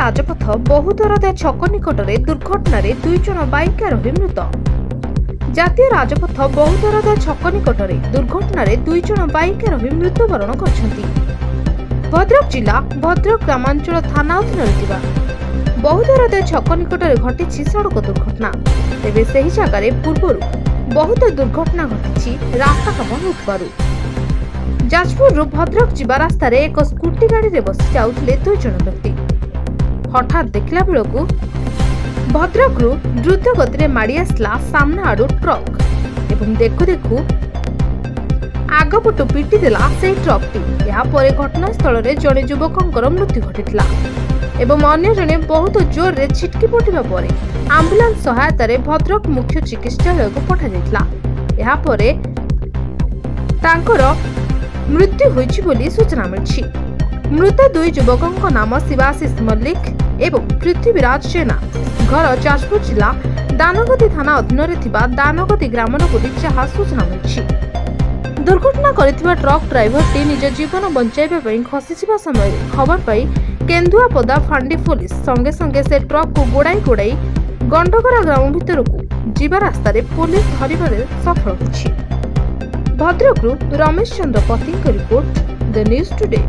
राजपथ बहुदरदा छक निकट में दुर्घटन दुई जन बाइक आरोही मृत। जातीय राजपथ बहुदरदा छक निकट में दुर्घटन दुई जन बाइक आरोही मृत्युवरण कर। भद्रक जिला भद्रक ग्रामांचल थाना अधीन बहुदरदा छक निकट में घटी सड़क दुर्घटना। तेबे सही जगार पूर्व बहुत दुर्घटना घटी रास्ता काम होउथबारु। जाजपुर भद्रक जीवा रास्ता एक स्कूटी गाड़ी रे बसी जाउथले दुई जन व्यक्ति हठात देखला बेलकू भद्रक द्रुत गति माड़ी आसला सामना आड़ू ट्रक एवं देखु देखु आगपटू पिटी देला से ट्रकटी। या परे घटनास्थल में जड़े युवकर मृत्यु घटी एवं अन्य जने बहुत जोर रे छिटकी पड़िबा परे आम्बुलांस सहायता रे भद्रक मुख्य चिकित्सालय को पठा जायतिला। या परे तांकर मृत्यु होइछि बोली सूचना मिलछि। मृत दुई युवकों नाम शिवाशीष मल्लिक एवं पृथ्वीराज जेना। घर जाजपुर जिला दानगदी थाना अधीन दानगदी ग्राम बोली जहाँ सूचना मिलछि। दुर्घटना करथिबा ट्रक ड्राइवरटी निज जीवन बंचाइबा पई खसिजिबा समय खबर पाई केन्दुआपदा फांडी पुलिस संगे संगे से ट्रक को गोड़ाई गोड़ाई गंडगरा ग्राम भितर को जीवा रास्ता रे पुलिस धरिबारे सफल होछि। भद्रकरू रमेश चंद्र पति रिपोर्ट द न्यूज टुडे।